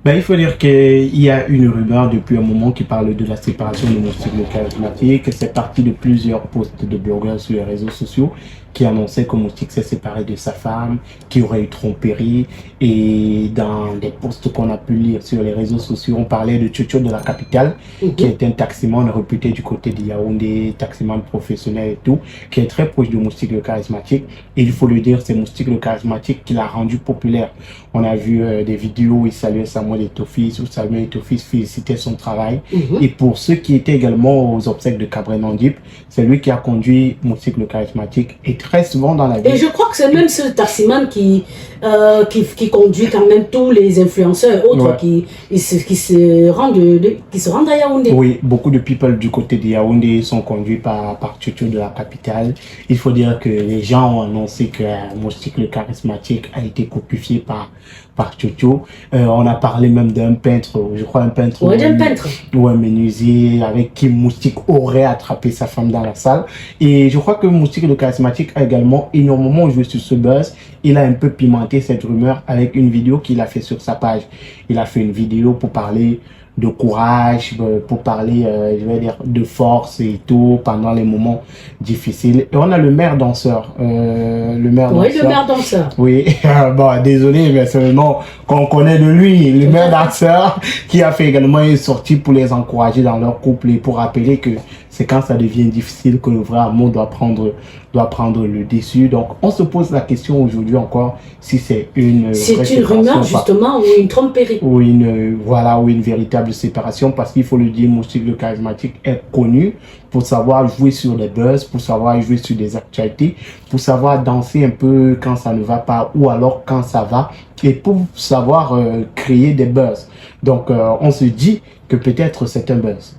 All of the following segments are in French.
Ben, il faut dire qu'il y a une rumeur depuis un moment qui parle de la séparation de Moustique le charismatique. C'est parti de plusieurs posts de blogueurs sur les réseaux sociaux qui annonçaient que Moustique s'est séparé de sa femme, qui aurait eu tromperie. Et dans des posts qu'on a pu lire sur les réseaux sociaux, on parlait de Tchotcho de la capitale, qui est un taximan réputé du côté de Yaoundé, taximan professionnel et tout, qui est très proche de Moustique le charismatique. Et il faut le dire, c'est Moustique le charismatique qui l'a rendu populaire. On a vu des vidéos où il saluait Samuel Eto'o-Fils, où Samuel Eto'o-Fils félicitait son travail. Et pour ceux qui étaient également aux obsèques de Cabré Nandip, c'est lui qui a conduit Moustique le charismatique. Et très souvent dans la vie. Et je crois que c'est même ce taximan qui conduit quand même tous les influenceurs autres qui se rendent à Yaoundé. Oui, beaucoup de people du côté de Yaoundé sont conduits par Tchotcho de la capitale. Il faut dire que les gens ont annoncé que Moustique le charismatique a été copifié par Tchotcho. On a parlé même d'un peintre, je crois un peintre. Oui, d'un peintre. Ouais, menuisier, avec qui Moustique aurait attrapé sa femme dans la salle. Et je crois que Moustique le charismatique a également énormément joué sur ce buzz. Il a un peu pimenté cette rumeur avec une vidéo qu'il a fait sur sa page. Il a fait une vidéo pour parler de courage, pour parler, je vais dire, de force et tout pendant les moments difficiles. Et on a le maire danseur. Le maire danseur. Oui, le maire danseur. Oui, bon, désolé, mais c'est le nom qu'on connaît de lui, le maire danseur, qui a fait également une sortie pour les encourager dans leur couple et pour rappeler que c'est quand ça devient difficile que le vrai amour doit prendre le dessus. Donc, on se pose la question aujourd'hui encore si c'est une rumeur justement ou une tromperie. Ou une véritable séparation, parce qu'il faut le dire, Moustique le charismatique est connu pour savoir jouer sur les buzz, pour savoir jouer sur des actualités, pour savoir danser un peu quand ça ne va pas ou alors quand ça va, et pour savoir créer des buzz. Donc, on se dit que peut-être c'est un buzz.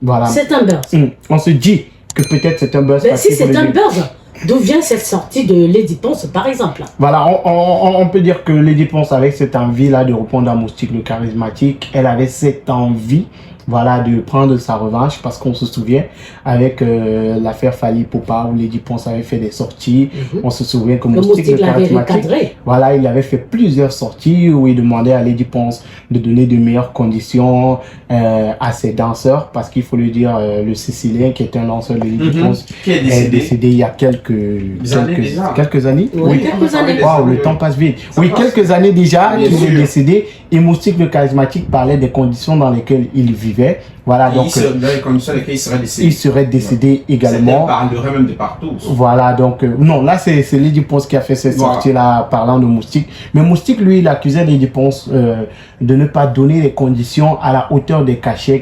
Voilà. C'est un buzz. On se dit que peut-être c'est un buzz. Mais si c'est un buzz, d'où vient cette sortie de Lady Ponce, par exemple? Voilà, on peut dire que Lady Ponce avait cette envie-là de répondre à Moustique le charismatique. Elle avait cette envie, voilà, de prendre sa revanche, parce qu'on se souvient avec l'affaire Fally Ipupa où Lady Ponce avait fait des sorties. On se souvient que Moustique le charismatique, voilà, il avait fait plusieurs sorties où il demandait à Lady Ponce de donner de meilleures conditions à ses danseurs, parce qu'il faut le dire, le Sicilien qui est un danseur de Lady Ponce qui est décédé il y a quelques années. Oui, quelques années. Wow, le temps passe vite. Oui, quelques années déjà qu'il est décédé, et Moustique le charismatique parlait des conditions dans lesquelles il vivait. Voilà, donc dans les conditions dans lesquelles il serait décédé également. Il parlerait même de partout. Voilà, donc non, là c'est Lady Ponce qui a fait cette sortie-là parlant de Moustique. Mais Moustique, lui, il accusait Lady Ponce de ne pas donner les conditions à la hauteur des cachets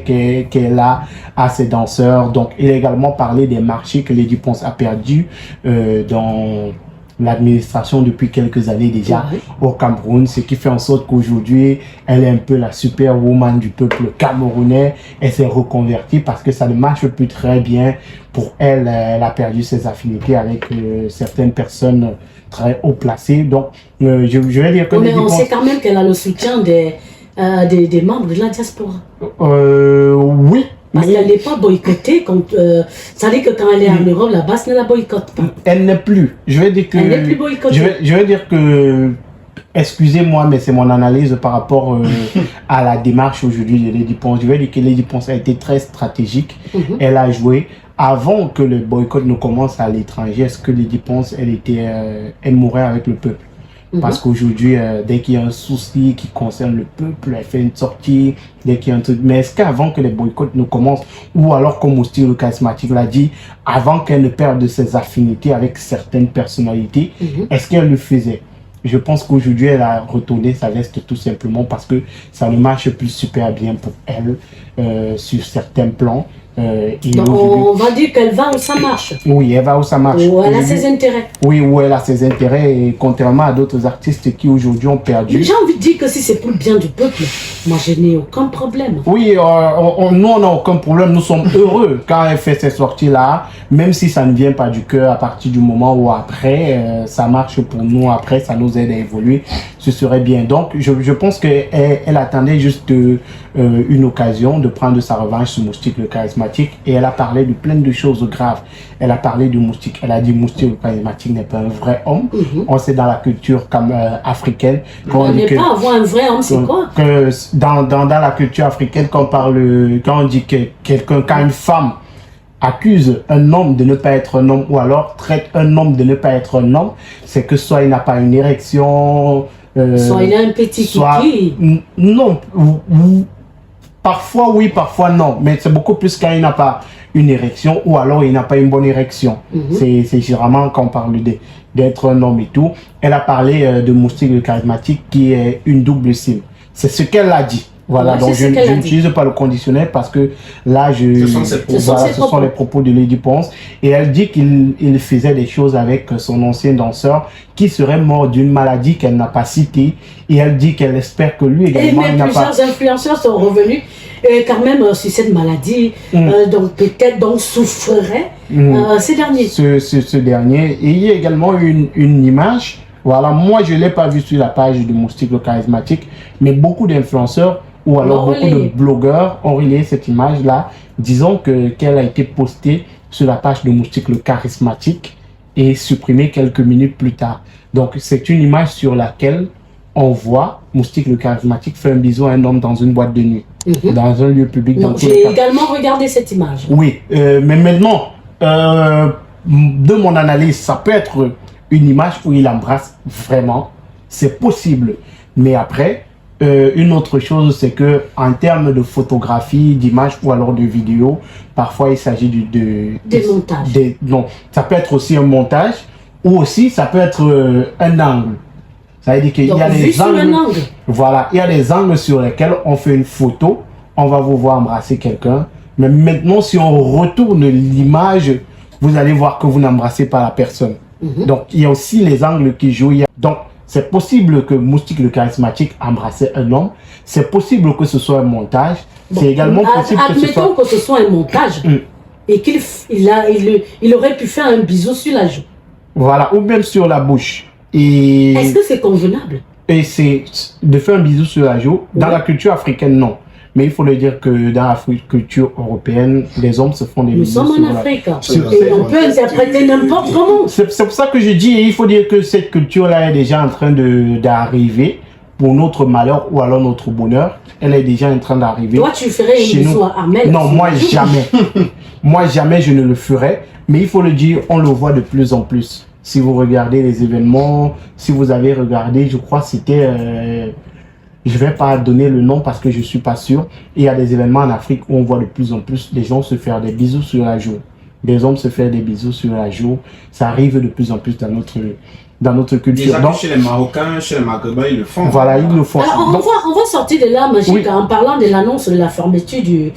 qu'elle a à ses danseurs. Donc, il a également parlé des marchés que Lady Ponce a perdus dans l'administration depuis quelques années déjà au Cameroun, ce qui fait en sorte qu'aujourd'hui elle est un peu la superwoman du peuple camerounais. Elle s'est reconvertie parce que ça ne marche plus très bien pour elle. Elle a perdu ses affinités avec certaines personnes très haut placées. Donc je vais dire que mais on sait quand même qu'elle a le soutien des membres de la diaspora. Oui. Parce qu'elle n'est pas boycottée, ça dit que quand elle est en Europe, la base ne la boycotte pas. Elle n'est plus. Je vais dire que. Elle n'est plus boycottée. Je vais dire que. Excusez-moi, mais c'est mon analyse par rapport à la démarche aujourd'hui de Lady Ponce. Je vais dire que Lady Ponce a été très stratégique. Elle a joué. Avant que le boycott ne commence à l'étranger, est-ce que Lady Ponce, elle mourait avec le peuple? Parce qu'aujourd'hui, dès qu'il y a un souci qui concerne le peuple, elle fait une sortie, dès qu'il y a un truc. Mais est-ce qu'avant que les boycotts ne commencent, ou alors comme Moustique le charismatique l'a dit, avant qu'elle ne perde ses affinités avec certaines personnalités, est-ce qu'elle le faisait? Je pense qu'aujourd'hui, elle a retourné sa veste tout simplement parce que ça ne marche plus super bien pour elle sur certains plans. Donc on va dire qu'elle va où ça marche. Oui, elle va où ça marche. Où elle a ses intérêts. Oui, où elle a ses intérêts, et contrairement à d'autres artistes qui aujourd'hui ont perdu. J'ai envie de dire que si c'est pour le bien du peuple, moi je n'ai aucun problème. Oui, nous on n'a aucun problème, nous sommes heureux quand elle fait ces sorties-là, même si ça ne vient pas du cœur, à partir du moment où après ça marche pour nous, après ça nous aide à évoluer sur ce serait bien. Donc, je pense qu'elle attendait juste une occasion de prendre sa revanche sur Moustique le charismatique, et elle a parlé de plein de choses graves. Elle a parlé de Moustique, elle a dit Moustique le charismatique n'est pas un vrai homme. On sait dans la culture comme, africaine. On n'est pas avoir un vrai homme, c'est quoi? Que dans la culture africaine, quand on dit que quelqu'un, quand une femme accuse un homme de ne pas être un homme, ou alors traite un homme de ne pas être un homme, c'est que soit il n'a pas une érection, soit il a un petit kiki. Non, parfois oui, parfois non, mais c'est beaucoup plus quand il n'a pas une érection, ou alors il n'a pas une bonne érection. C'est généralement quand on parle d'être un homme et tout. Elle a parlé de Moustique le charismatique qui est une double cible. C'est ce qu'elle a dit. Voilà, ouais, donc je n'utilise pas le conditionnel parce que là, ce sont les propos de Lady Ponce. Et elle dit qu'il faisait des choses avec son ancien danseur qui serait mort d'une maladie qu'elle n'a pas citée. Et elle dit qu'elle espère que lui également... Et plusieurs influenceurs sont revenus quand même sur cette maladie, donc peut-être donc souffrerait ces derniers. Ce dernier. Et il y a également une image. Voilà, moi je ne l'ai pas vu sur la page de Moustique le charismatique, mais beaucoup d'influenceurs ou alors beaucoup de blogueurs ont relayé cette image-là, disons qu'elle a été postée sur la page de Moustique le charismatique et supprimée quelques minutes plus tard. Donc c'est une image sur laquelle on voit Moustique le charismatique faire un bisou à un homme dans une boîte de nuit, dans un lieu public. J'ai également regardé cette image. Oui, mais maintenant, de mon analyse, ça peut être une image où il embrasse vraiment, c'est possible. Mais après, une autre chose, c'est que en termes de photographie, d'image ou alors de vidéo, parfois il s'agit des montages. Non, ça peut être aussi un montage ou aussi ça peut être un angle. Ça veut dire qu'il y a des angles. Voilà, il y a des angles sur lesquels on fait une photo, on va vous voir embrasser quelqu'un. Mais maintenant, si on retourne l'image, vous allez voir que vous n'embrassez pas la personne. Donc, il y a aussi les angles qui jouent. Donc, c'est possible que Moustique le charismatique embrassait un homme. C'est possible que ce soit un montage. C'est également possible que ce soit un montage et qu'il aurait pu faire un bisou sur la joue. Voilà, ou même sur la bouche. Est-ce que c'est convenable? Et c'est de faire un bisou sur la joue. Dans la culture africaine, non. Mais il faut le dire que dans la culture européenne, les hommes se font des bisous. Nous sommes en Afrique. Et on peut interpréter n'importe comment. C'est pour ça que je dis, il faut dire que cette culture-là est déjà en train d'arriver pour notre malheur ou alors notre bonheur. Elle est déjà en train d'arriver. Toi, tu ferais un bisou à Amel? Non, moi jamais. Moi jamais je ne le ferai. Mais il faut le dire, on le voit de plus en plus. Si vous regardez les événements, si vous avez regardé, je crois que c'était... je ne vais pas donner le nom parce que je ne suis pas sûr. Il y a des événements en Afrique où on voit de plus en plus des gens se faire des bisous sur la joue. Des hommes se faire des bisous sur la joue. Ça arrive de plus en plus dans notre culture. Déjà donc, chez les Marocains, chez les Maghrébins, ils le font. Voilà, ils le font. Alors, on va sortir de là, Magique, en parlant de l'annonce de la fermeture du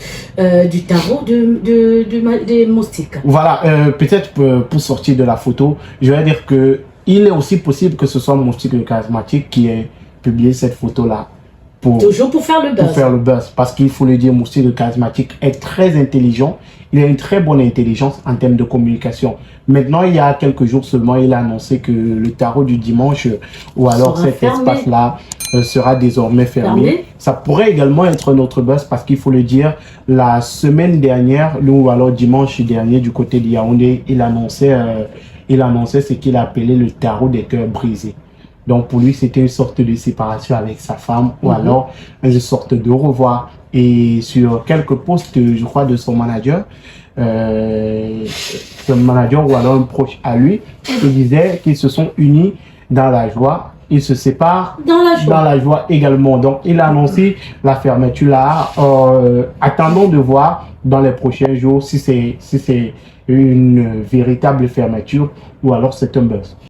tarot des moustiques. Voilà, peut-être pour sortir de la photo, je vais dire que il est aussi possible que ce soit Moustique le charismatique qui ait publié cette photo-là. Toujours pour faire le buzz. Pour faire le buzz. Parce qu'il faut le dire, Moustique le charismatique est très intelligent. Il a une très bonne intelligence en termes de communication. Maintenant, il y a quelques jours seulement, il a annoncé que le tarot du dimanche, ou alors cet espace-là, sera désormais fermé. Ça pourrait également être notre buzz parce qu'il faut le dire, la semaine dernière, ou alors dimanche dernier, du côté de Yaoundé, il annonçait ce qu'il a appelé le tarot des cœurs brisés. Donc pour lui, c'était une sorte de séparation avec sa femme ou alors une sorte de revoir. Et sur quelques posts, je crois, de son manager ou alors un proche à lui, il disait qu'ils se sont unis dans la joie. Ils se séparent dans la joie également. Donc il a annoncé la fermeture là. Attendons de voir dans les prochains jours si c'est une véritable fermeture ou alors c'est un buzz.